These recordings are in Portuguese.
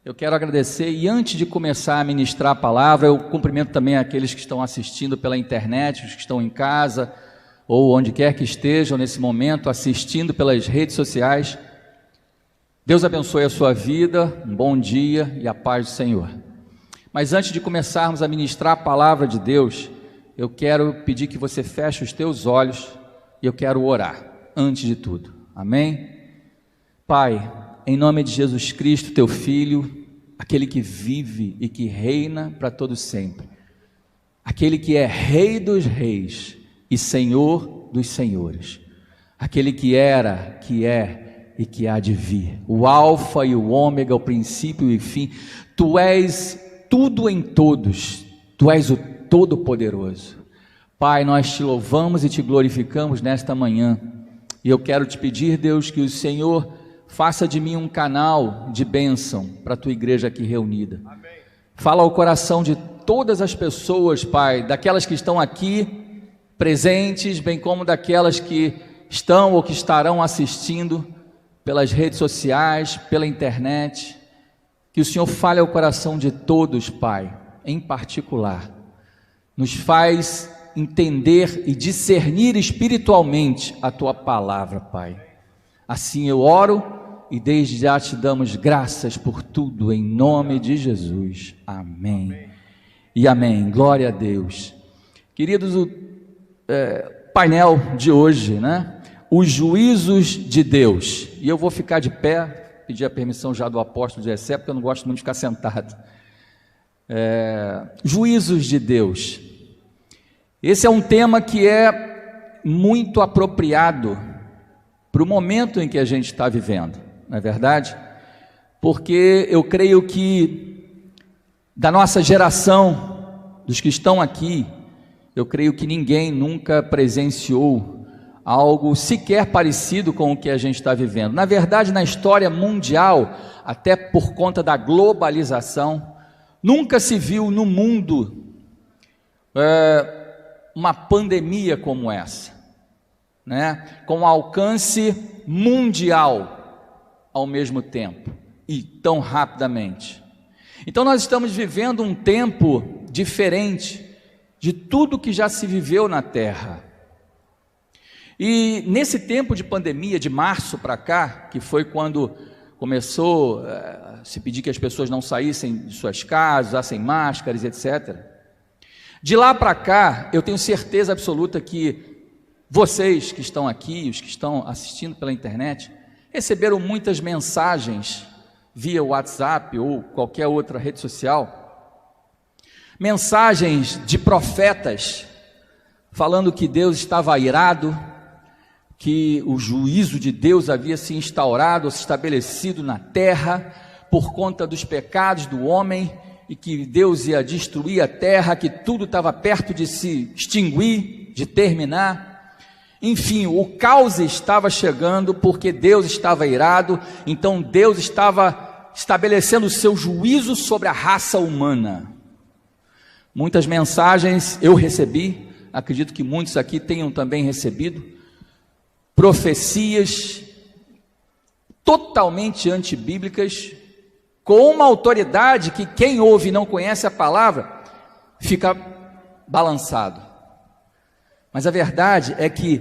Eu quero agradecer e antes de começar a ministrar a palavra, eu cumprimento também aqueles que estão assistindo pela internet, os que estão em casa ou onde quer que estejam nesse momento, assistindo pelas redes sociais. Deus abençoe a sua vida, um bom dia e a paz do Senhor. Mas antes de começarmos a ministrar a palavra de Deus, eu quero pedir que você feche os teus olhos e eu quero orar, antes de tudo. Amém? Pai, em nome de Jesus Cristo, teu Filho, aquele que vive e que reina para todo sempre, aquele que é Rei dos reis e Senhor dos senhores, aquele que era, que é e que há de vir, o Alfa e o Ômega, o princípio e o fim. Tu és tudo em todos, Tu és o Todo-Poderoso. Pai, nós te louvamos e te glorificamos nesta manhã, e eu quero te pedir, Deus, que o Senhor faça de mim um canal de bênção para a tua igreja aqui reunida. Amém. Fala ao coração de todas as pessoas, Pai, daquelas que estão aqui presentes, bem como daquelas que estão ou que estarão assistindo pelas redes sociais, pela internet. Que o Senhor fale ao coração de todos, Pai, em particular. Nos faz entender e discernir espiritualmente a tua palavra, Pai. Assim eu oro e desde já te damos graças por tudo, em nome de Jesus. Amém. E amém. Glória a Deus. Queridos, o painel de hoje, né? Os juízos de Deus. E eu vou ficar de pé, pedir a permissão já do apóstolo Jessé, porque eu não gosto muito de ficar sentado. Juízos de Deus. Esse é um tema que é muito apropriado para o momento em que a gente está vivendo, não é verdade? Porque eu creio que da nossa geração, dos que estão aqui, eu creio que ninguém nunca presenciou algo sequer parecido com o que a gente está vivendo. Na verdade, na história mundial, até por conta da globalização, nunca se viu no mundo uma pandemia como essa, né? Com alcance mundial ao mesmo tempo e tão rapidamente. Então nós estamos vivendo um tempo diferente de tudo que já se viveu na Terra. E nesse tempo de pandemia, de março para cá, que foi quando começou a se pedir que as pessoas não saíssem de suas casas, usassem máscaras, etc. De lá para cá, eu tenho certeza absoluta que vocês que estão aqui, os que estão assistindo pela internet, receberam muitas mensagens via WhatsApp ou qualquer outra rede social, mensagens de profetas falando que Deus estava irado, que o juízo de Deus havia se instaurado, se estabelecido na terra por conta dos pecados do homem, e que Deus ia destruir a terra, que tudo estava perto de se extinguir, de terminar. Enfim, o caos estava chegando porque Deus estava irado, então Deus estava estabelecendo o seu juízo sobre a raça humana. Muitas mensagens eu recebi, acredito que muitos aqui tenham também recebido, profecias totalmente antibíblicas, com uma autoridade que quem ouve e não conhece a palavra, fica balançado. Mas a verdade é que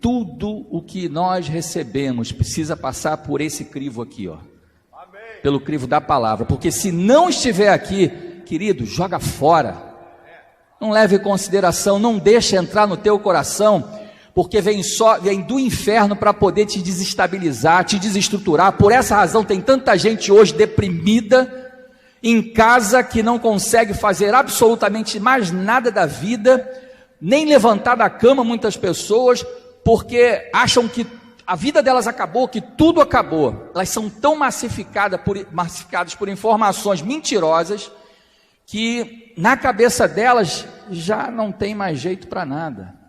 tudo o que nós recebemos precisa passar por esse crivo aqui, ó. Amém. Pelo crivo da palavra, porque se não estiver aqui, querido, joga fora, não leve em consideração, não deixe entrar no teu coração, porque vem do inferno para poder te desestabilizar, te desestruturar. Por essa razão tem tanta gente hoje deprimida, em casa, que não consegue fazer absolutamente mais nada da vida, nem levantar da cama, muitas pessoas, porque acham que a vida delas acabou, que tudo acabou. Elas são tão massificadas por informações mentirosas, que na cabeça delas já não tem mais jeito para nada.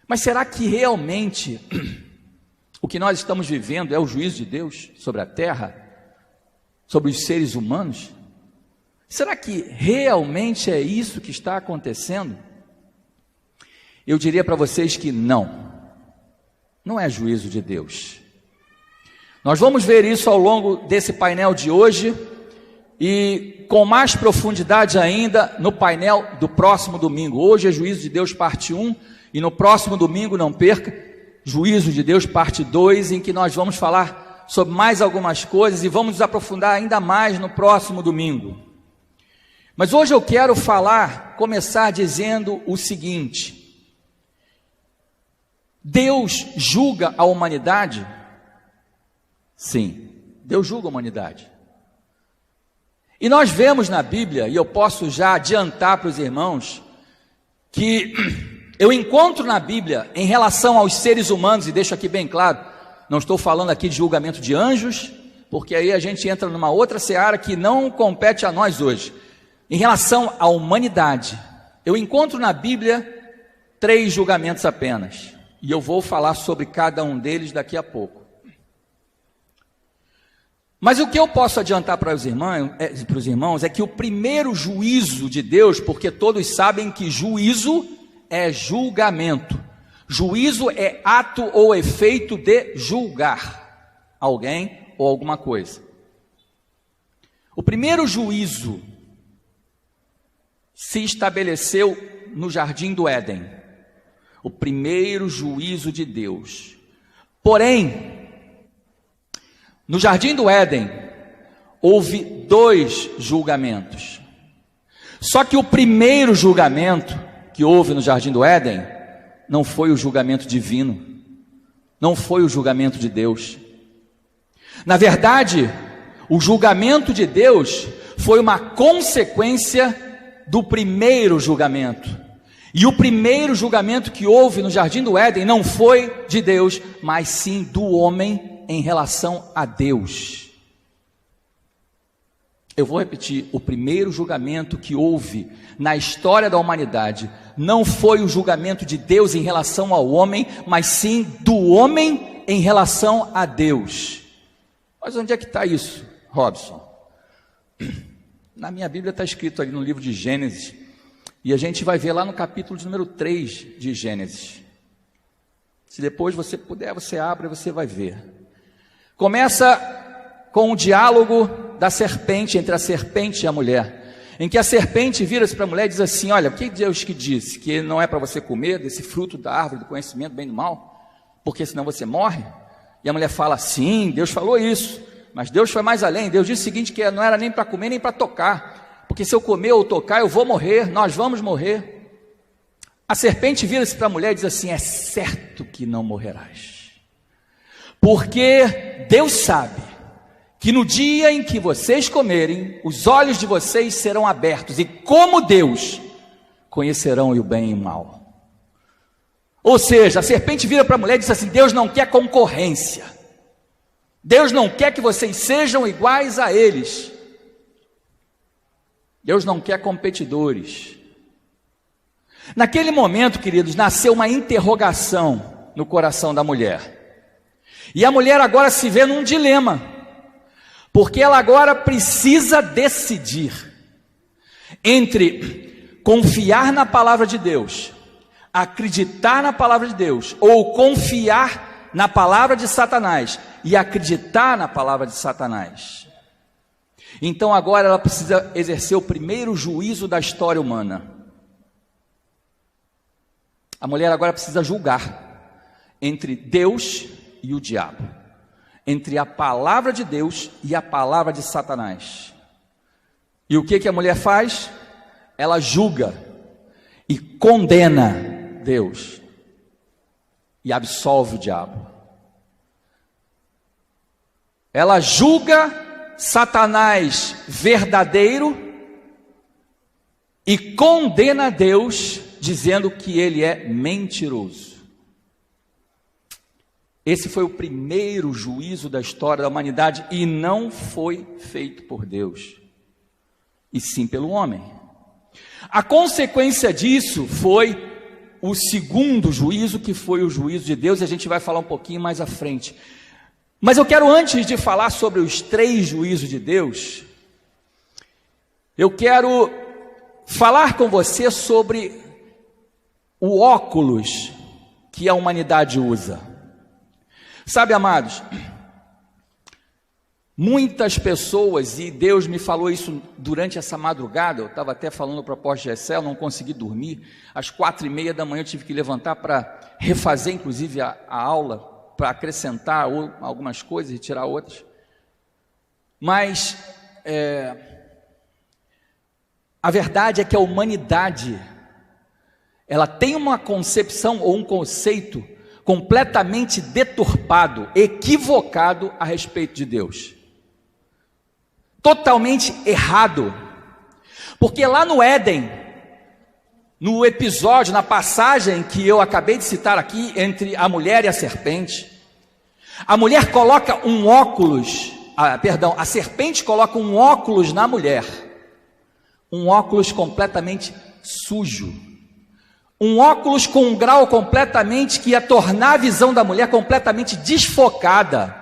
Mas será que realmente o que nós estamos vivendo é o juízo de Deus sobre a terra, sobre os seres humanos? Será que realmente é isso que está acontecendo? Eu diria para vocês que não é juízo de Deus. Nós vamos ver isso ao longo desse painel de hoje, e com mais profundidade ainda no painel do próximo domingo. Hoje é Juízo de Deus parte 1 e no próximo domingo, não perca, Juízo de Deus parte 2, em que nós vamos falar sobre mais algumas coisas e vamos nos aprofundar ainda mais no próximo domingo. Mas hoje eu quero começar dizendo o seguinte: Deus julga a humanidade? Sim, Deus julga a humanidade. E nós vemos na Bíblia, e eu posso já adiantar para os irmãos, que eu encontro na Bíblia, em relação aos seres humanos, e deixo aqui bem claro, não estou falando aqui de julgamento de anjos, porque aí a gente entra numa outra seara que não compete a nós hoje. Em relação à humanidade, eu encontro na Bíblia 3 julgamentos apenas, e eu vou falar sobre cada um deles daqui a pouco. Mas o que eu posso adiantar para os irmãos é que o primeiro juízo de Deus, porque todos sabem que juízo é julgamento. Juízo é ato ou efeito de julgar alguém ou alguma coisa. O primeiro juízo se estabeleceu no Jardim do Éden. O primeiro juízo de Deus. Porém, no Jardim do Éden, houve 2 julgamentos. Só que o primeiro julgamento que houve no Jardim do Éden não foi o julgamento divino, não foi o julgamento de Deus. Na verdade, o julgamento de Deus foi uma consequência do primeiro julgamento. E o primeiro julgamento que houve no Jardim do Éden não foi de Deus, mas sim do homem em relação a Deus. Eu vou repetir: o primeiro julgamento que houve na história da humanidade não foi o julgamento de Deus em relação ao homem, mas sim do homem em relação a Deus. Mas onde é que está isso, Robson? Na minha Bíblia está escrito ali no livro de Gênesis, e a gente vai ver lá no capítulo de número 3 de Gênesis. Se depois você puder, você abre e você vai ver. Começa com o diálogo da serpente, entre a serpente e a mulher, em que a serpente vira-se para a mulher e diz assim: olha, o que Deus que disse? Que não é para você comer desse fruto da árvore do conhecimento do bem e do mal, porque senão você morre? E a mulher fala: sim, Deus falou isso. Mas Deus foi mais além. Deus disse o seguinte, que não era nem para comer nem para tocar, porque se eu comer ou tocar eu vou morrer, nós vamos morrer. A serpente vira-se para a mulher e diz assim: é certo que não morrerás, porque Deus sabe que no dia em que vocês comerem, os olhos de vocês serão abertos, e como Deus, conhecerão o bem e o mal. Ou seja, a serpente vira para a mulher e diz assim: Deus não quer concorrência, Deus não quer que vocês sejam iguais a eles, Deus não quer competidores. Naquele momento, queridos, nasceu uma interrogação no coração da mulher, e a mulher agora se vê num dilema, porque ela agora precisa decidir entre confiar na palavra de Deus, acreditar na palavra de Deus, ou confiar na palavra de Satanás e acreditar na palavra de Satanás. Então agora ela precisa exercer o primeiro juízo da história humana. A mulher agora precisa julgar entre Deus e o diabo, entre a palavra de Deus e a palavra de Satanás. E o que a mulher faz? Ela julga e condena Deus e absolve o diabo. Ela julga Satanás verdadeiro e condena Deus, dizendo que ele é mentiroso. Esse foi o primeiro juízo da história da humanidade, e não foi feito por Deus, e sim pelo homem. A consequência disso foi o segundo juízo, que foi o juízo de Deus, e a gente vai falar um pouquinho mais à frente. Mas eu quero, antes de falar sobre os 3 juízos de Deus, eu quero falar com você sobre o óculos que a humanidade usa. Sabe, amados, Muitas pessoas, e Deus me falou isso durante essa madrugada, eu estava até falando para o apóstolo Gessé, eu não consegui dormir, às 4:30 da manhã eu tive que levantar para refazer inclusive a aula, para acrescentar algumas coisas e tirar outras, mas a verdade é que a humanidade, ela tem uma concepção ou um conceito completamente deturpado, equivocado a respeito de Deus. Totalmente errado, porque lá no Éden, no episódio, na passagem que eu acabei de citar aqui, entre a mulher e a serpente, a mulher coloca um óculos, a serpente coloca um óculos na mulher, um óculos completamente sujo, um óculos com um grau completamente que ia tornar a visão da mulher completamente desfocada.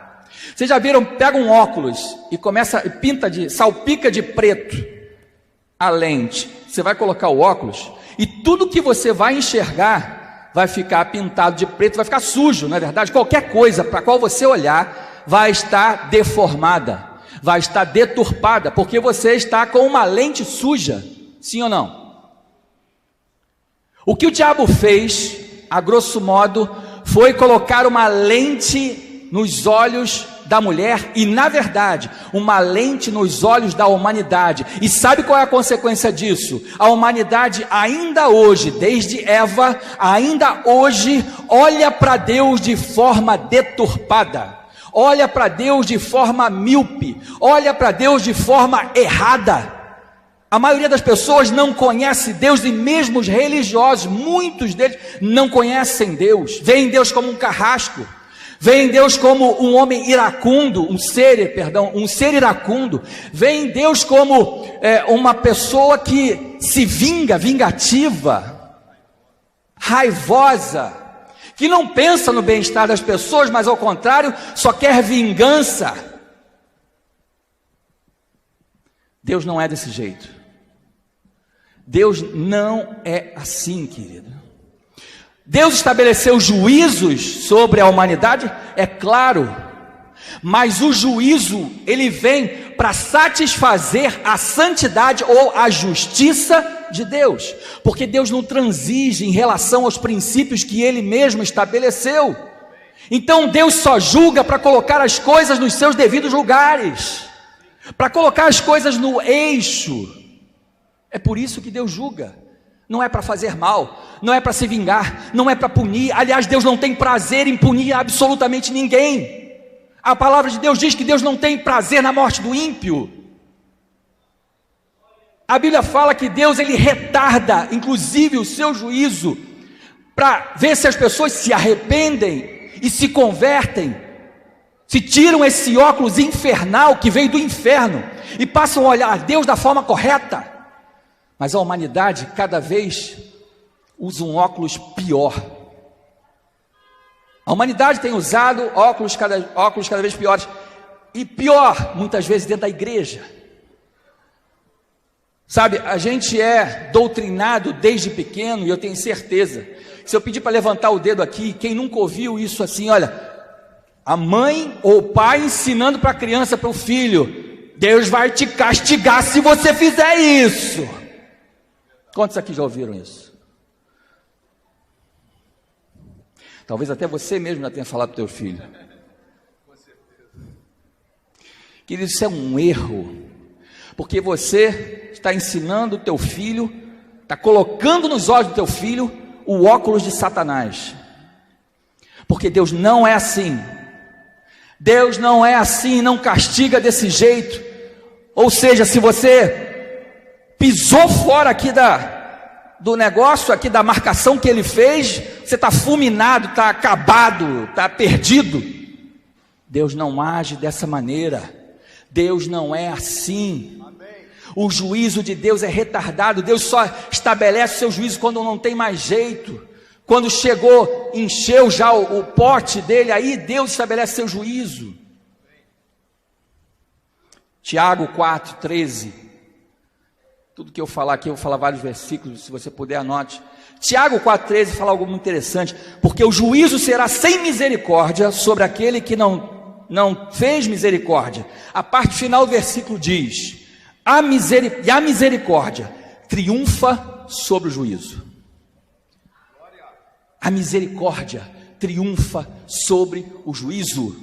Vocês já viram, pega um óculos e salpica de preto a lente. Você vai colocar o óculos e tudo que você vai enxergar vai ficar pintado de preto, vai ficar sujo, não é verdade? Qualquer coisa para a qual você olhar vai estar deformada, vai estar deturpada, porque você está com uma lente suja, sim ou não? O que o diabo fez, a grosso modo, foi colocar uma lente nos olhos da mulher e, na verdade, uma lente nos olhos da humanidade. E sabe qual é a consequência disso? A humanidade ainda hoje, desde Eva, ainda hoje, olha para Deus de forma deturpada, olha para Deus de forma míope, olha para Deus de forma errada. A maioria das pessoas não conhece Deus, e mesmo os religiosos, muitos deles não conhecem Deus, veem Deus como um carrasco, veem Deus como um homem iracundo, um ser iracundo, veem Deus como uma pessoa que se vingativa, raivosa, que não pensa no bem-estar das pessoas, mas ao contrário, só quer vingança. Deus não é desse jeito. Deus não é assim, querido. Deus estabeleceu juízos sobre a humanidade, é claro, mas o juízo, ele vem para satisfazer a santidade ou a justiça de Deus, porque Deus não transige em relação aos princípios que Ele mesmo estabeleceu. Então Deus só julga para colocar as coisas nos seus devidos lugares, para colocar as coisas no eixo. É por isso que Deus julga. Não é para fazer mal, não é para se vingar, não é para punir. Aliás, Deus não tem prazer em punir absolutamente ninguém. A palavra de Deus diz que Deus não tem prazer na morte do ímpio. A Bíblia fala que Deus, ele retarda inclusive o seu juízo para ver se as pessoas se arrependem e se convertem, se tiram esse óculos infernal que veio do inferno e passam a olhar Deus da forma correta. Mas a humanidade cada vez usa um óculos pior. A humanidade tem usado óculos cada vez piores. E pior, muitas vezes dentro da igreja. Sabe, a gente é doutrinado desde pequeno, e eu tenho certeza, se eu pedir para levantar o dedo aqui, quem nunca ouviu isso assim, olha, a mãe ou o pai ensinando para a criança, para o filho, Deus vai te castigar se você fizer isso. Quantos aqui já ouviram isso? Talvez até você mesmo já tenha falado para o teu filho. Querido, isso é um erro, porque você está ensinando o teu filho, está colocando nos olhos do teu filho o óculos de Satanás, porque Deus não é assim. Deus não é assim, não castiga desse jeito. Ou seja, se você pisou fora aqui do negócio, aqui da marcação que ele fez, você está fulminado, está acabado, está perdido. Deus não age dessa maneira. Deus não é assim. O juízo de Deus é retardado. Deus só estabelece o seu juízo quando não tem mais jeito. Quando chegou, encheu já o pote dele, aí Deus estabelece seu juízo. Tiago 4:13. Tudo que eu falar aqui, eu vou falar vários versículos, se você puder anote. Tiago 4,13 fala algo muito interessante, porque o juízo será sem misericórdia sobre aquele que não não fez misericórdia. A parte final do versículo diz: a misericórdia triunfa sobre o juízo. A misericórdia triunfa sobre o juízo.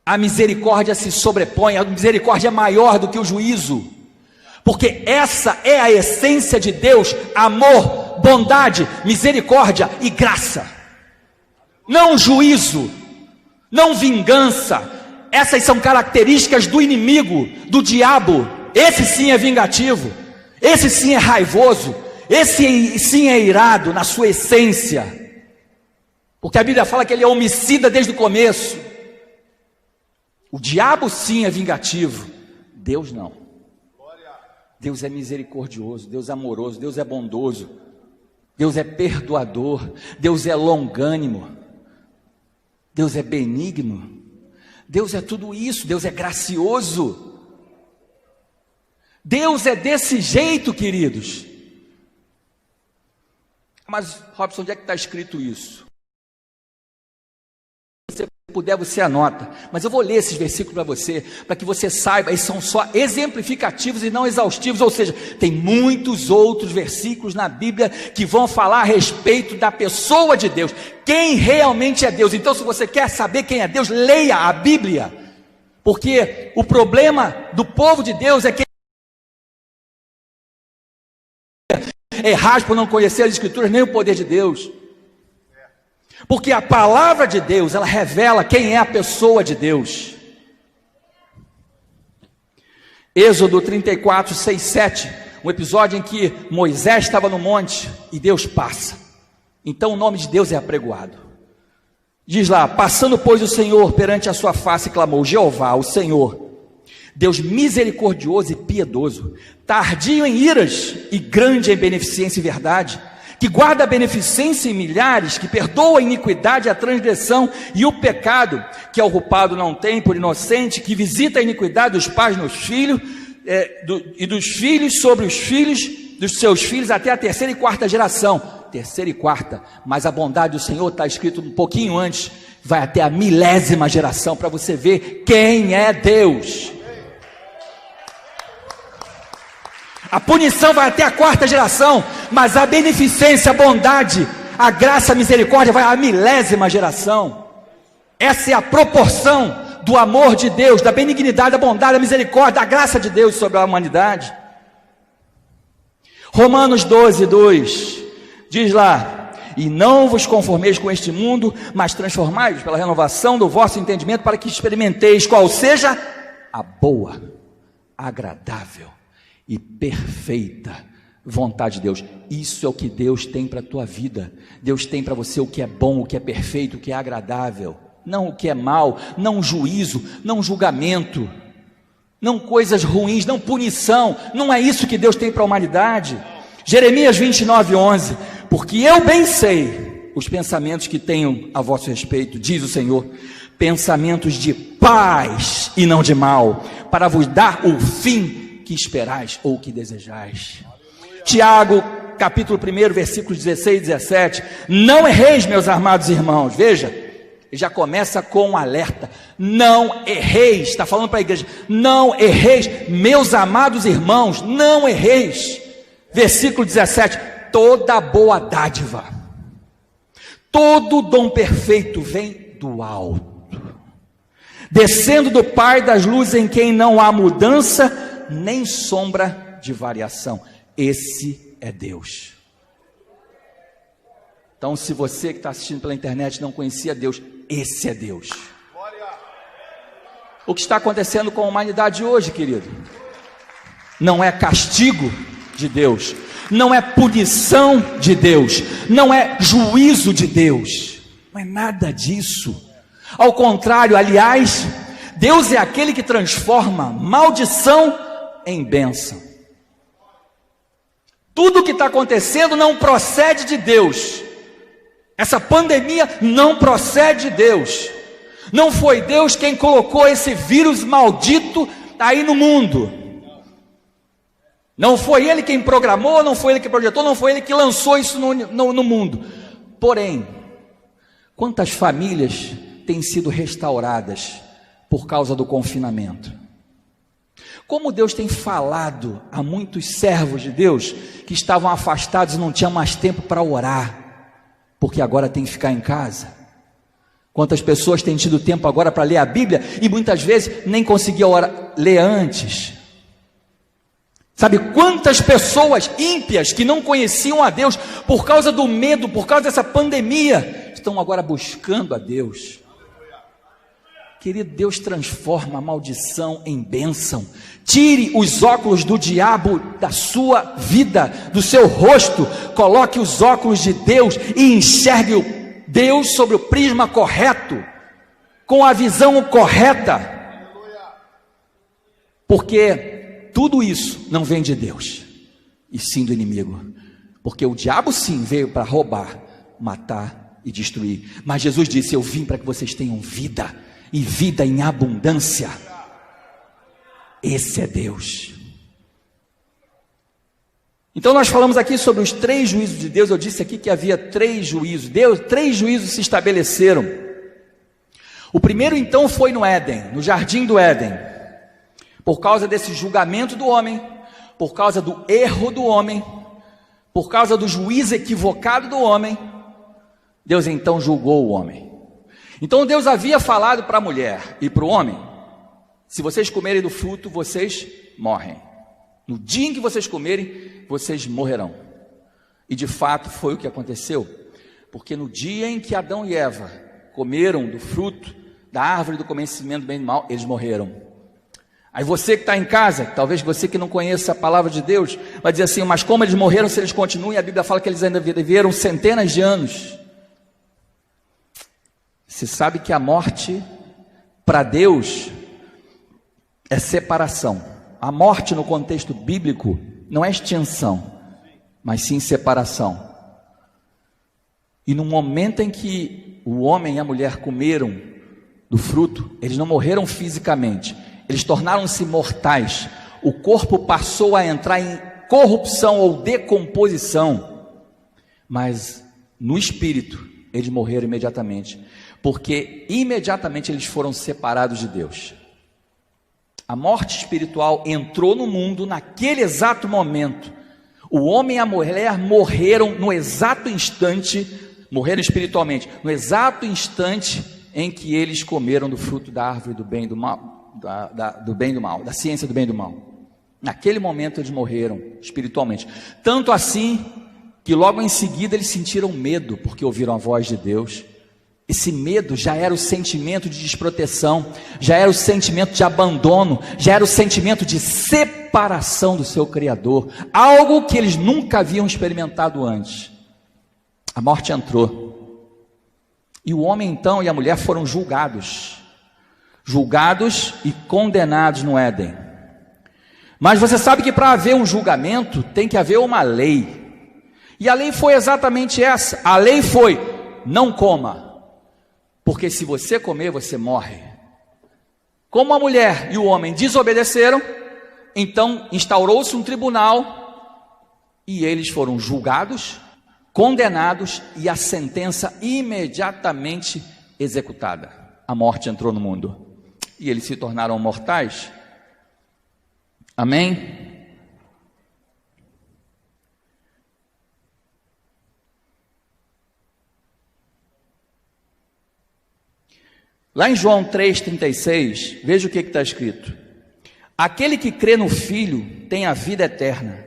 A misericórdia se sobrepõe, a misericórdia é maior do que o juízo, porque essa é a essência de Deus: amor, bondade, misericórdia e graça. Não juízo, não vingança. Essas são características do inimigo, do diabo. Esse sim é vingativo, esse sim é raivoso, esse sim é irado na sua essência, porque a Bíblia fala que ele é homicida desde o começo. O diabo sim é vingativo, Deus não. Deus é misericordioso, Deus é amoroso, Deus é bondoso, Deus é perdoador, Deus é longânimo, Deus é benigno, Deus é tudo isso, Deus é gracioso. Deus é desse jeito, queridos. Mas, Robson, onde é que está escrito isso? Se você puder, você anota. Mas eu vou ler esses versículos para você, para que você saiba, eles são só exemplificativos e não exaustivos, ou seja, tem muitos outros versículos na Bíblia que vão falar a respeito da pessoa de Deus, quem realmente é Deus. Então, se você quer saber quem é Deus, leia a Bíblia, porque o problema do povo de Deus é que errar por não conhecer as Escrituras nem o poder de Deus, porque a palavra de Deus, ela revela quem é a pessoa de Deus. Êxodo 34, 6, 7, um episódio em que Moisés estava no monte e Deus passa, então o nome de Deus é apregoado. Diz lá: passando pois o Senhor perante a sua face, clamou: Jeová, o Senhor, Deus misericordioso e piedoso, tardio em iras e grande em beneficência e verdade, que guarda a beneficência em milhares, que perdoa a iniquidade, a transgressão e o pecado, que ao culpado não tem por inocente, que visita a iniquidade dos pais nos filhos, e dos filhos sobre os filhos dos seus filhos, até a terceira e quarta geração. Terceira e quarta, mas a bondade do Senhor está escrito um pouquinho antes, vai até a 1000ª geração, para você ver quem é Deus. A punição vai até a 4ª geração, mas a beneficência, a bondade, a graça, a misericórdia vai à 1000ª geração. Essa é a proporção do amor de Deus, da benignidade, da bondade, da misericórdia, da graça de Deus sobre a humanidade. Romanos 12, 2, diz lá: e não vos conformeis com este mundo, mas transformai-vos pela renovação do vosso entendimento, para que experimenteis qual seja a boa, agradável e perfeita vontade de Deus. Isso é o que Deus tem para a tua vida. Deus tem para você o que é bom, o que é perfeito, o que é agradável, não o que é mal, não juízo, não julgamento, não coisas ruins, não punição. Não é isso que Deus tem para a humanidade. Jeremias 29, 11, porque eu bem sei os pensamentos que tenho a vosso respeito, diz o Senhor, pensamentos de paz e não de mal, para vos dar o fim que esperais ou que desejais. Tiago, capítulo 1, versículos 16 e 17, não erreis, meus amados irmãos. Veja, ele já começa com um alerta: não erreis, está falando para a igreja, não erreis, meus amados irmãos, não erreis. Versículo 17, toda boa dádiva, todo dom perfeito vem do alto, descendo do Pai das luzes, em quem não há mudança nem sombra de variação. Esse é Deus. Então, se você que está assistindo pela internet não conhecia Deus, esse é Deus. O que está acontecendo com a humanidade hoje, querido, não é castigo de Deus, não é punição de Deus, não é juízo de Deus, não é nada disso. Ao contrário, aliás, Deus é aquele que transforma maldição em bênção. Tudo o que está acontecendo não procede de Deus. Essa pandemia não procede de Deus. Não foi Deus quem colocou esse vírus maldito aí no mundo. Não foi Ele quem programou, não foi Ele que projetou, não foi Ele que lançou isso no mundo. Porém, quantas famílias têm sido restauradas por causa do confinamento. Como Deus tem falado a muitos servos de Deus que estavam afastados e não tinham mais tempo para orar, porque agora tem que ficar em casa. Quantas pessoas têm tido tempo agora para ler a Bíblia e muitas vezes nem conseguiam ler antes. Sabe quantas pessoas ímpias que não conheciam a Deus por causa do medo, por causa dessa pandemia, estão agora buscando a Deus. Querido, Deus transforma a maldição em bênção. Tire os óculos do diabo da sua vida, do seu rosto, coloque os óculos de Deus e enxergue o Deus sobre o prisma correto, com a visão correta, porque tudo isso não vem de Deus, e sim do inimigo, porque o diabo sim veio para roubar, matar e destruir, mas Jesus disse: eu vim para que vocês tenham vida, e vida em abundância. Esse é Deus. Então nós falamos aqui sobre os 3 juízos de Deus. Eu disse aqui que havia 3 juízos. 3 juízos se estabeleceram. O primeiro então foi no Éden, no jardim do Éden, por causa desse julgamento do homem, por causa do erro do homem, por causa do juízo equivocado do homem. Deus então julgou o homem. Então Deus havia falado para a mulher e para o homem: se vocês comerem do fruto, vocês morrem. No dia em que vocês comerem, vocês morrerão. E de fato foi o que aconteceu, porque no dia em que Adão e Eva comeram do fruto da árvore do conhecimento do bem e do mal, eles morreram. Aí você que está em casa, talvez você que não conheça a palavra de Deus, vai dizer assim: mas como eles morreram se eles continuam? E a Bíblia fala que eles ainda viveram centenas de anos. Você sabe que a morte para Deus é separação. A morte no contexto bíblico não é extinção, mas sim separação. E no momento em que o homem e a mulher comeram do fruto, eles não morreram fisicamente, eles tornaram-se mortais. O corpo passou a entrar em corrupção ou decomposição, mas no espírito eles morreram imediatamente, porque imediatamente eles foram separados de Deus. A morte espiritual entrou no mundo naquele exato momento. O homem e a mulher morreram no exato instante, morreram espiritualmente, no exato instante em que eles comeram do fruto da árvore do bem e do mal, do bem e do mal, da ciência do bem e do mal. Naquele momento eles morreram espiritualmente. Tanto assim que logo em seguida eles sentiram medo, porque ouviram a voz de Deus. Esse medo já era o sentimento de desproteção, já era o sentimento de abandono, já era o sentimento de separação do seu Criador, algo que eles nunca haviam experimentado antes. A morte entrou, e o homem então e a mulher foram julgados e condenados no Éden. Mas você sabe que para haver um julgamento tem que haver uma lei, e a lei foi exatamente essa. A lei foi: não coma, porque se você comer, você morre. Como a mulher e o homem desobedeceram, então instaurou-se um tribunal, e eles foram julgados, condenados, e a sentença imediatamente executada. A morte entrou no mundo, e eles se tornaram mortais. Amém? Lá em João 3,36, veja o que está escrito: aquele que crê no Filho tem a vida eterna,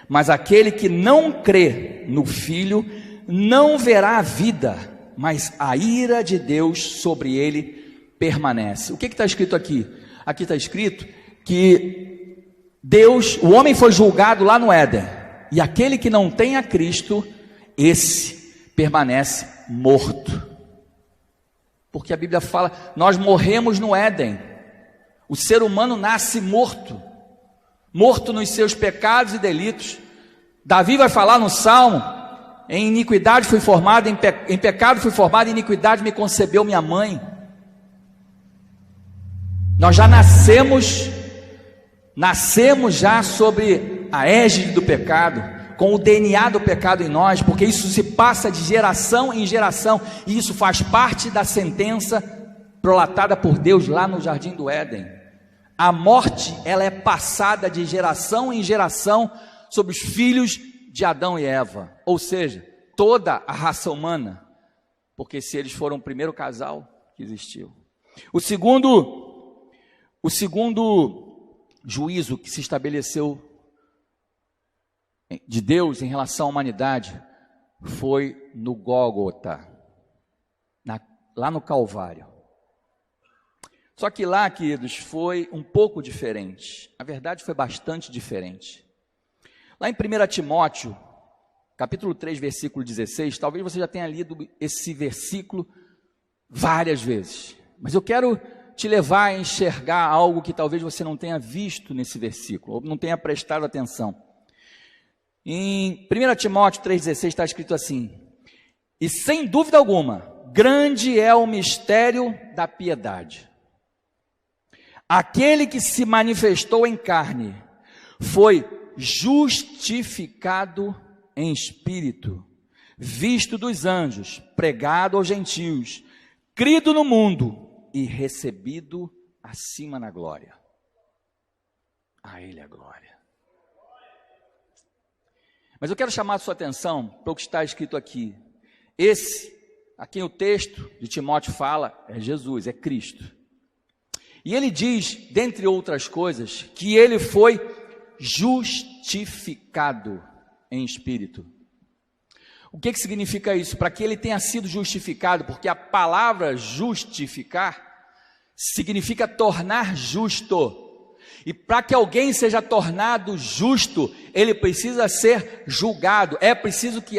mas aquele que não crê no Filho não verá a vida, mas a ira de Deus sobre ele permanece. O que está escrito aqui? Aqui está escrito que Deus, o homem foi julgado lá no Éden, e aquele que não tem a Cristo, esse permanece morto. Porque a Bíblia fala, nós morremos no Éden. O ser humano nasce morto, morto nos seus pecados e delitos. Davi vai falar no Salmo: em iniquidade fui formado, em pecado fui formado, em iniquidade me concebeu minha mãe. Nós já nascemos já sobre a égide do pecado, com o DNA do pecado em nós, porque isso se passa de geração em geração, e isso faz parte da sentença prolatada por Deus lá no Jardim do Éden. A morte, ela é passada de geração em geração sobre os filhos de Adão e Eva, ou seja, toda a raça humana, porque se eles foram o primeiro casal que existiu. O segundo juízo que se estabeleceu de Deus em relação à humanidade foi no Gólgota, lá no Calvário. Só que lá, queridos, foi um pouco diferente. A verdade foi bastante diferente. Lá em 1 Timóteo, capítulo 3, versículo 16, talvez você já tenha lido esse versículo várias vezes, mas eu quero te levar a enxergar algo que talvez você não tenha visto nesse versículo, ou não tenha prestado atenção. Em 1 Timóteo 3,16 está escrito assim: e sem dúvida alguma, grande é o mistério da piedade. Aquele que se manifestou em carne foi justificado em espírito, visto dos anjos, pregado aos gentios, crido no mundo e recebido acima na glória. A Ele a glória. Mas eu quero chamar a sua atenção para o que está escrito aqui. Esse, a quem o texto de Timóteo fala, é Jesus, é Cristo. E ele diz, dentre outras coisas, que ele foi justificado em espírito. O que significa isso? Para que ele tenha sido justificado, porque a palavra justificar significa tornar justo. E para que alguém seja tornado justo, ele precisa ser julgado. É preciso que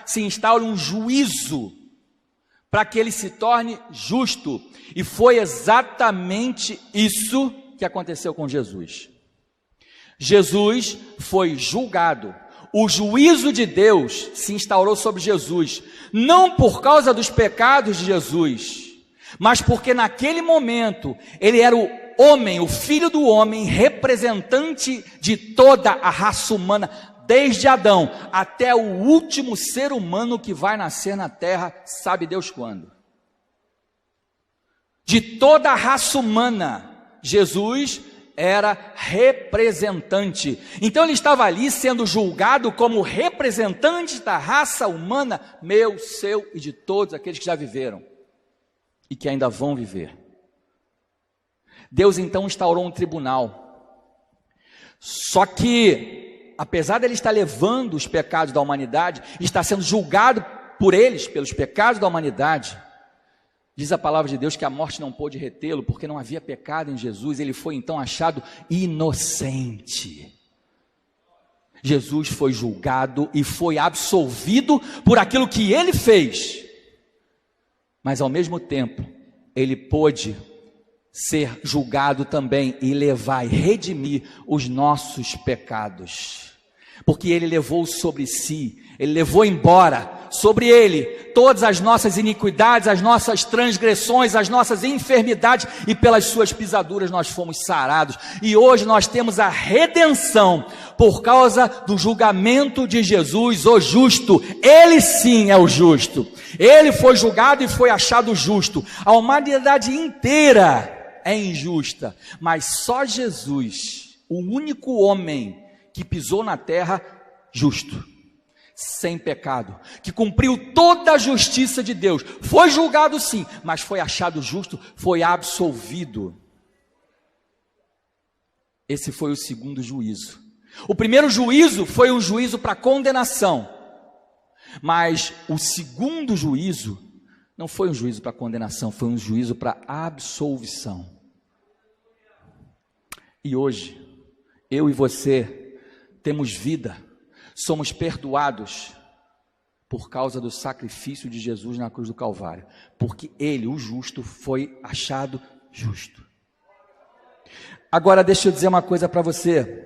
se instaure um juízo para que ele se torne justo. E foi exatamente isso que aconteceu com Jesus. Jesus foi julgado. O juízo de Deus se instaurou sobre Jesus, não por causa dos pecados de Jesus, mas porque naquele momento ele era o homem, o filho do homem, representante de toda a raça humana, desde Adão até o último ser humano que vai nascer na terra, sabe Deus quando. De toda a raça humana, Jesus era representante. Então ele estava ali sendo julgado como representante da raça humana, meu, seu e de todos aqueles que já viveram e que ainda vão viver. Deus então instaurou um tribunal. Só que, apesar de ele estar levando os pecados da humanidade, está sendo julgado por eles, pelos pecados da humanidade, diz a palavra de Deus que a morte não pôde retê-lo, porque não havia pecado em Jesus. Ele foi então achado inocente. Jesus foi julgado e foi absolvido por aquilo que ele fez, mas ao mesmo tempo ele pôde ser julgado também e levar e redimir os nossos pecados, porque ele levou sobre si, ele levou embora sobre ele todas as nossas iniquidades, as nossas transgressões, as nossas enfermidades, e pelas suas pisaduras nós fomos sarados. E hoje nós temos a redenção por causa do julgamento de Jesus, o justo. Ele sim é o justo. Ele foi julgado e foi achado justo. A humanidade inteira é injusta, mas só Jesus, o único homem que pisou na terra justo, sem pecado, que cumpriu toda a justiça de Deus, foi julgado sim, mas foi achado justo, foi absolvido. Esse foi o segundo juízo. O primeiro juízo foi um juízo para condenação, mas o segundo juízo não foi um juízo para condenação, foi um juízo para absolvição. E hoje, eu e você temos vida, somos perdoados por causa do sacrifício de Jesus na cruz do Calvário, porque ele, o justo, foi achado justo. Agora deixa eu dizer uma coisa para você.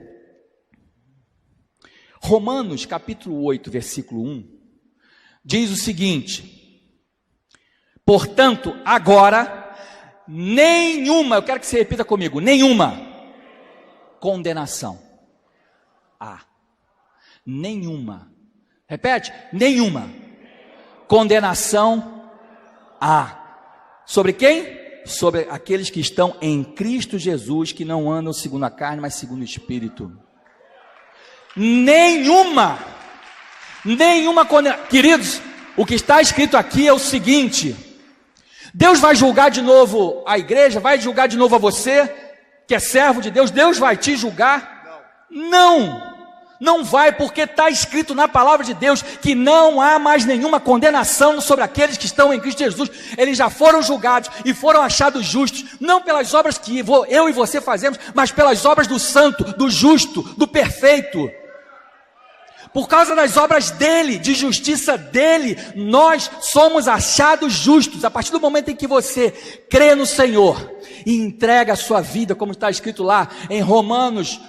Romanos capítulo 8, versículo 1, diz o seguinte: portanto, agora, nenhuma, eu quero que você repita comigo, nenhuma condenação há. Nenhuma. Repete, nenhuma condenação há. Sobre quem? sobre aqueles que estão em Cristo Jesus, que não andam segundo a carne, mas segundo o Espírito. Nenhuma condenação. Queridos, o que está escrito aqui é o seguinte: Deus vai julgar de novo a igreja, vai julgar de novo a você, que é servo de Deus. Deus vai te julgar? Não vai, porque está escrito na palavra de Deus que não há mais nenhuma condenação sobre aqueles que estão em Cristo Jesus. Eles já foram julgados e foram achados justos, não pelas obras que eu e você fazemos, mas pelas obras do santo, do justo, do perfeito. Por causa das obras dele, de justiça dele, nós somos achados justos. A partir do momento em que você crê no Senhor e entrega a sua vida, como está escrito lá em Romanos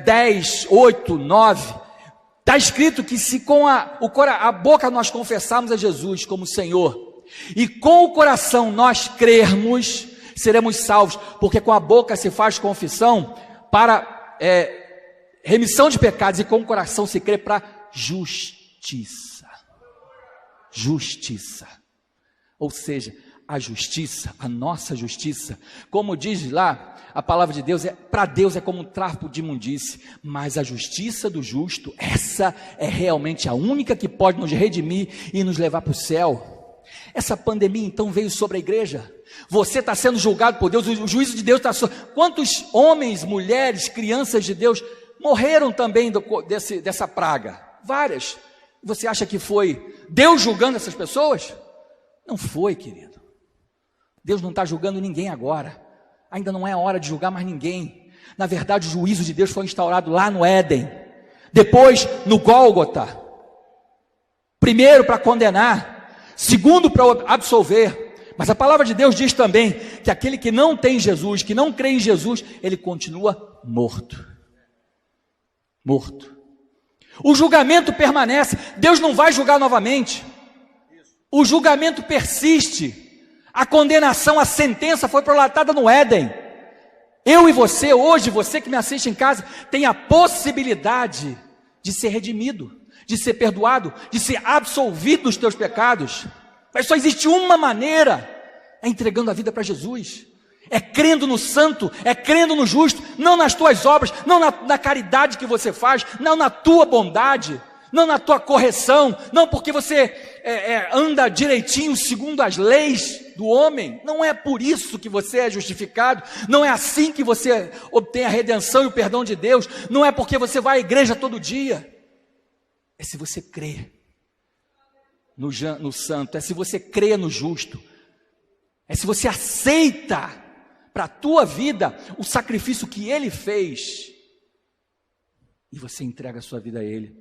10, 8, 9, está escrito que se com a boca nós confessarmos a Jesus como Senhor, e com o coração nós crermos, seremos salvos, porque com a boca se faz confissão para remissão de pecados, e com o coração se crê para justiça. Justiça. Ou seja, a justiça, a nossa justiça, como diz lá a palavra de Deus, para Deus é como um trapo de imundície, mas a justiça do justo, essa é realmente a única que pode nos redimir e nos levar para o céu. Essa pandemia então veio sobre a igreja. Você está sendo julgado por Deus, o juízo de Deus está sobre. Quantos homens, mulheres, crianças de Deus morreram também dessa praga? Várias. Você acha que foi Deus julgando essas pessoas? Não foi, querido. Deus não está julgando ninguém agora. Ainda não é a hora de julgar mais ninguém. Na verdade, o juízo de Deus foi instaurado lá no Éden, depois no Gólgota. Primeiro para condenar, segundo para absolver. Mas a palavra de Deus diz também que aquele que não tem Jesus, que não crê em Jesus, ele continua morto. Morto. O julgamento permanece. Deus não vai julgar novamente. O julgamento persiste. A condenação, a sentença foi prolatada no Éden. Eu e você, hoje, você que me assiste em casa, tem a possibilidade de ser redimido, de ser perdoado, de ser absolvido dos teus pecados. Mas só existe uma maneira: é entregando a vida para Jesus. É crendo no santo, é crendo no justo, não nas tuas obras, não na caridade que você faz, não na tua bondade, não na tua correção, não porque você anda direitinho segundo as leis do homem. Não é por isso que você é justificado, não é assim que você obtém a redenção e o perdão de Deus, não é porque você vai à igreja todo dia. É se você crê no santo, é se você crê no justo, é se você aceita para a tua vida o sacrifício que Ele fez, e você entrega a sua vida a Ele.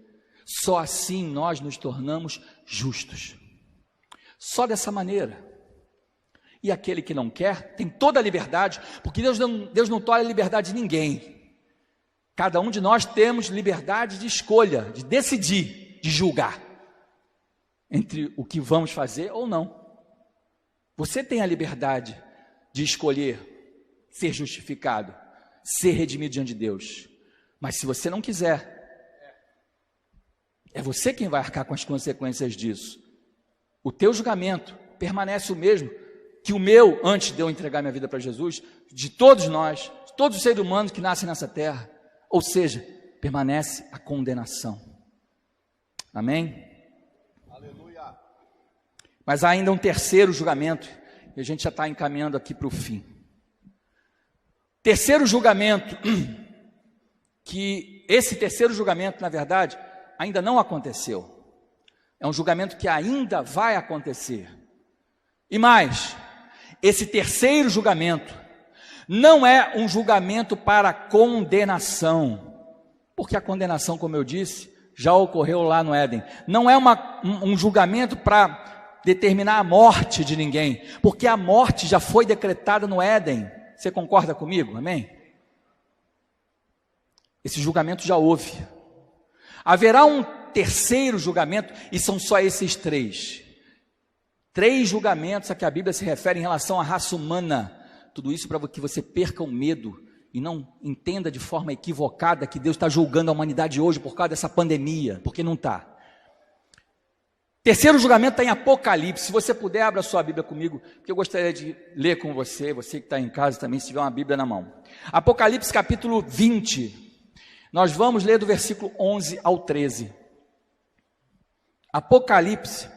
Só assim nós nos tornamos justos. Só dessa maneira. E aquele que não quer, tem toda a liberdade, porque Deus não tolera a liberdade de ninguém. Cada um de nós temos liberdade de escolha, de decidir, de julgar entre o que vamos fazer ou não. Você tem a liberdade de escolher ser justificado, ser redimido diante de Deus. Mas se você não quiser, é você quem vai arcar com as consequências disso. O teu julgamento permanece o mesmo que o meu, antes de eu entregar minha vida para Jesus, de todos nós, de todos os seres humanos que nascem nessa terra. Ou seja, permanece a condenação. Amém? Aleluia. Mas há ainda um terceiro julgamento, e a gente já está encaminhando aqui para o fim. Terceiro julgamento, que esse terceiro julgamento, na verdade, ainda não aconteceu. É um julgamento que ainda vai acontecer. E mais, esse terceiro julgamento não é um julgamento para condenação, porque a condenação, como eu disse, já ocorreu lá no Éden. Não é um julgamento para determinar a morte de ninguém, porque a morte já foi decretada no Éden. Você concorda comigo? Amém? Esse julgamento já houve. Haverá um terceiro julgamento, e são só esses três. Três julgamentos a que a Bíblia se refere em relação à raça humana. Tudo isso para que você perca o medo e não entenda de forma equivocada que Deus está julgando a humanidade hoje por causa dessa pandemia, porque não está. Terceiro julgamento está em Apocalipse. Se você puder, abra sua Bíblia comigo, porque eu gostaria de ler com você que está em casa também, se tiver uma Bíblia na mão. Apocalipse capítulo 20, nós vamos ler do versículo 11 ao 13. Apocalipse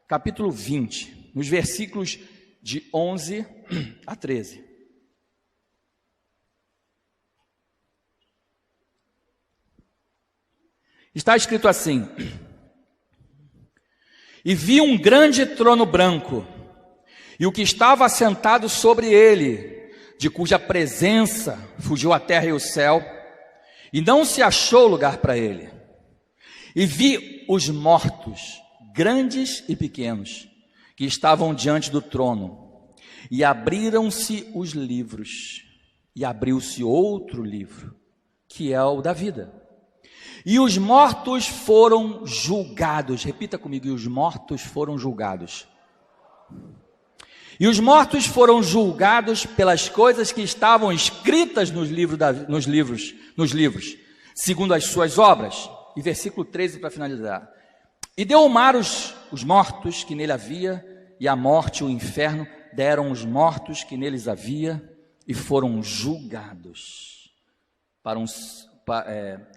capítulo 20, nos versículos de 11 a 13. Está escrito assim: e vi um grande trono branco, e o que estava assentado sobre ele, de cuja presença fugiu a terra e o céu, e não se achou lugar para ele. E vi os mortos, grandes e pequenos, que estavam diante do trono, e abriram-se os livros, e abriu-se outro livro, que é o da vida. E os mortos foram julgados. Repita comigo: e os mortos foram julgados. E os mortos foram julgados pelas coisas que estavam escritas nos livros, segundo as suas obras. E versículo 13 para finalizar. E deu o mar os mortos que nele havia, e a morte e o inferno deram os mortos que neles havia, e foram julgados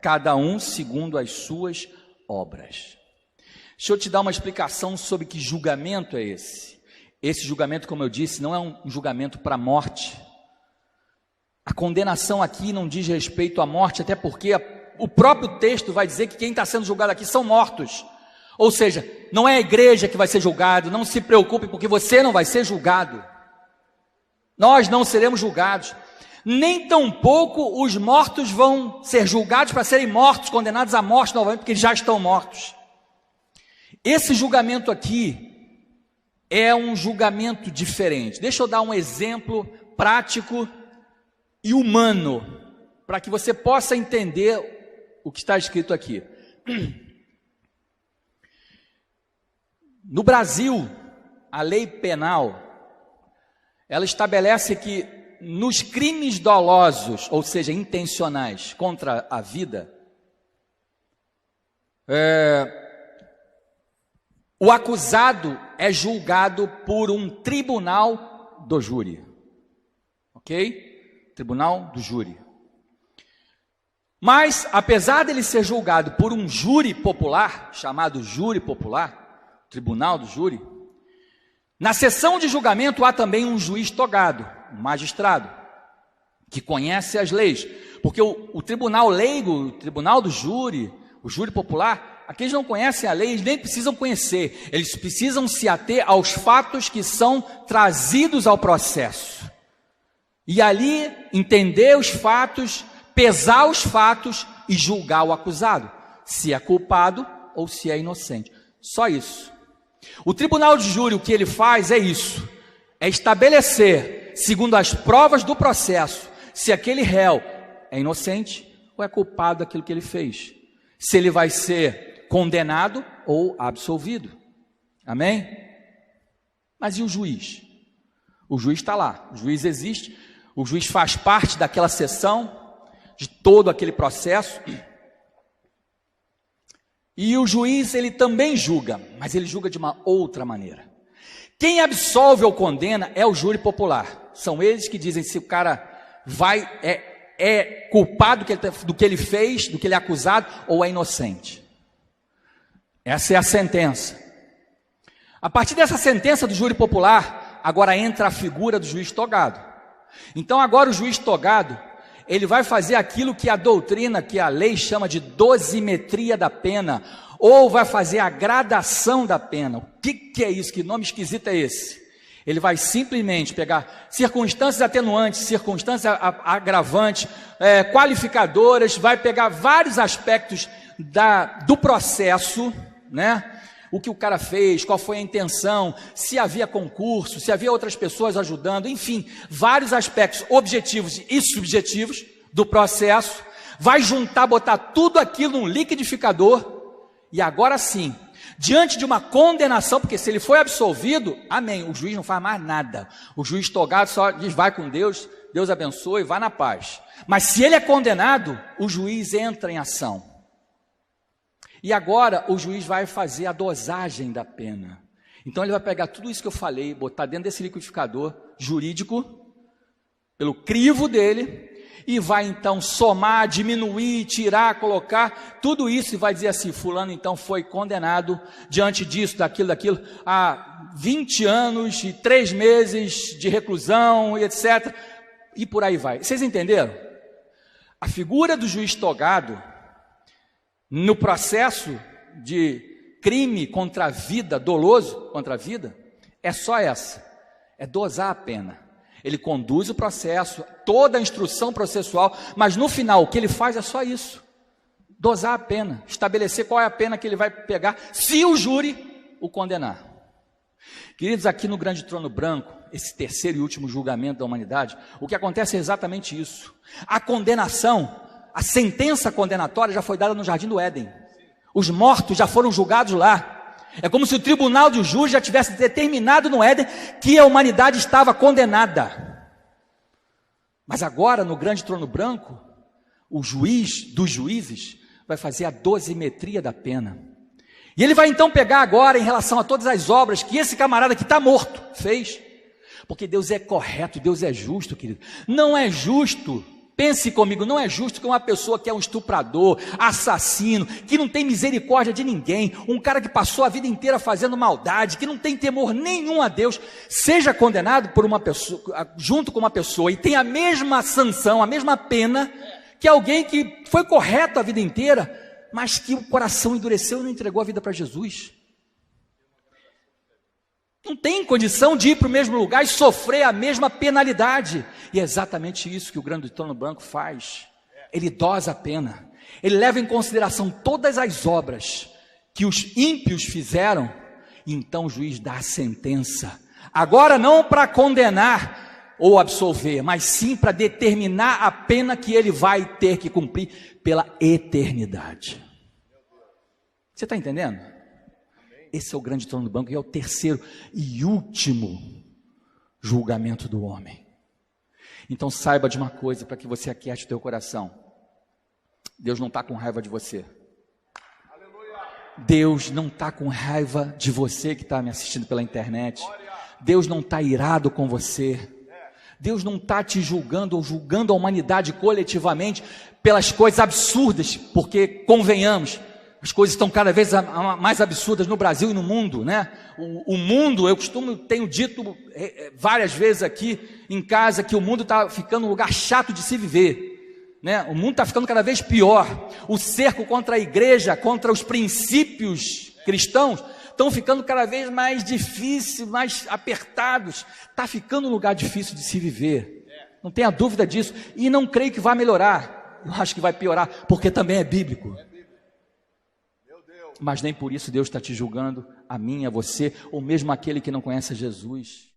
cada um segundo as suas obras. Deixa eu te dar uma explicação sobre que julgamento é esse. Esse julgamento, como eu disse, não é um julgamento para a morte. A condenação aqui não diz respeito à morte, até porque o próprio texto vai dizer que quem está sendo julgado aqui são mortos. Ou seja, não é a igreja que vai ser julgado. Não se preocupe, porque você não vai ser julgado. Nós não seremos julgados. Nem tampouco os mortos vão ser julgados para serem mortos, condenados à morte novamente, porque eles já estão mortos. Esse julgamento aqui é um julgamento diferente. Deixa eu dar um exemplo prático e humano, para que você possa entender o que está escrito aqui. No Brasil, a lei penal, ela estabelece que nos crimes dolosos, ou seja, intencionais, contra a vida, o acusado é julgado por um tribunal do júri. Ok? Tribunal do júri. Mas, apesar dele ser julgado por um júri popular, chamado júri popular, tribunal do júri, na sessão de julgamento há também um juiz togado, um magistrado, que conhece as leis, porque o tribunal leigo, o tribunal do júri, o júri popular, aqueles não conhecem a lei, eles nem precisam conhecer, eles precisam se ater aos fatos que são trazidos ao processo, e ali entender os fatos, pesar os fatos e julgar o acusado, se é culpado ou se é inocente, só isso. O tribunal de júri, o que ele faz é isso, é estabelecer, segundo as provas do processo, se aquele réu é inocente ou é culpado daquilo que ele fez, se ele vai ser condenado ou absolvido, amém? Mas e o juiz? O juiz está lá, o juiz existe, o juiz faz parte daquela sessão, de todo aquele processo, e o juiz ele também julga, mas ele julga de uma outra maneira. Quem absolve ou condena é o júri popular. São eles que dizem se o cara é culpado do que ele fez, do que ele é acusado, ou é inocente. Essa é a sentença. A partir dessa sentença do júri popular, agora entra a figura do juiz togado. Então agora o juiz togado, ele vai fazer aquilo que a doutrina, que a lei chama de dosimetria da pena, ou vai fazer a gradação da pena. O que é isso? Que nome esquisito é esse? Ele vai simplesmente pegar circunstâncias atenuantes, circunstâncias agravantes, qualificadoras, vai pegar vários aspectos do processo, né? O que o cara fez, qual foi a intenção, se havia concurso, se havia outras pessoas ajudando, enfim, vários aspectos objetivos e subjetivos do processo, vai juntar, botar tudo aquilo num liquidificador, e agora sim, diante de uma condenação, porque se ele foi absolvido, amém, o juiz não faz mais nada, o juiz togado só diz, vai com Deus, Deus abençoe, vai na paz. Mas se ele é condenado, o juiz entra em ação. E agora o juiz vai fazer a dosagem da pena. Então ele vai pegar tudo isso que eu falei, botar dentro desse liquidificador jurídico, pelo crivo dele, e vai então somar, diminuir, tirar, colocar, tudo isso, e vai dizer assim: fulano então foi condenado diante disso, daquilo, a 20 anos e 3 meses de reclusão, e etc. E por aí vai. Vocês entenderam? A figura do juiz togado, no processo de crime contra a vida, doloso contra a vida, é só essa, é dosar a pena. Ele conduz o processo, toda a instrução processual, mas no final o que ele faz é só isso, dosar a pena, estabelecer qual é a pena que ele vai pegar, se o júri o condenar. Queridos, aqui no grande trono branco, esse terceiro e último julgamento da humanidade, o que acontece é exatamente isso. A condenação, a sentença condenatória já foi dada no Jardim do Éden. Os mortos já foram julgados lá. É como se o tribunal de júri já tivesse determinado no Éden que a humanidade estava condenada. Mas agora, no grande trono branco, o juiz dos juízes vai fazer a dosimetria da pena. E ele vai então pegar agora, em relação a todas as obras que esse camarada que está morto fez. Porque Deus é correto, Deus é justo, querido. Não é justo, pense comigo, não é justo que uma pessoa que é um estuprador, assassino, que não tem misericórdia de ninguém, um cara que passou a vida inteira fazendo maldade, que não tem temor nenhum a Deus, seja condenado por uma pessoa, junto com uma pessoa, e tem a mesma sanção, a mesma pena, que alguém que foi correto a vida inteira, mas que o coração endureceu e não entregou a vida para Jesus. Não tem condição de ir para o mesmo lugar e sofrer a mesma penalidade. E é exatamente isso que o grande trono branco faz. Ele dosa a pena. Ele leva em consideração todas as obras que os ímpios fizeram. E então o juiz dá a sentença. Agora não para condenar ou absolver, mas sim para determinar a pena que ele vai ter que cumprir pela eternidade. Você está entendendo? Esse é o grande trono branco e é o terceiro e último julgamento do homem. Então saiba de uma coisa, para que você aquiete o teu coração: Deus não está com raiva de você. Deus não está com raiva de você que está me assistindo pela internet. Deus não está irado com você. Deus não está te julgando ou julgando a humanidade coletivamente pelas coisas absurdas, porque convenhamos, as coisas estão cada vez mais absurdas no Brasil e no mundo, né? O mundo, tenho dito várias vezes aqui em casa, que o mundo está ficando um lugar chato de se viver, né? O mundo está ficando cada vez pior. O cerco contra a igreja, contra os princípios cristãos, estão ficando cada vez mais difíceis, mais apertados. Está ficando um lugar difícil de se viver. Não tenha dúvida disso. E não creio que vai melhorar. Eu acho que vai piorar, porque também é bíblico. Mas nem por isso Deus está te julgando, a mim, a você, ou mesmo aquele que não conhece Jesus.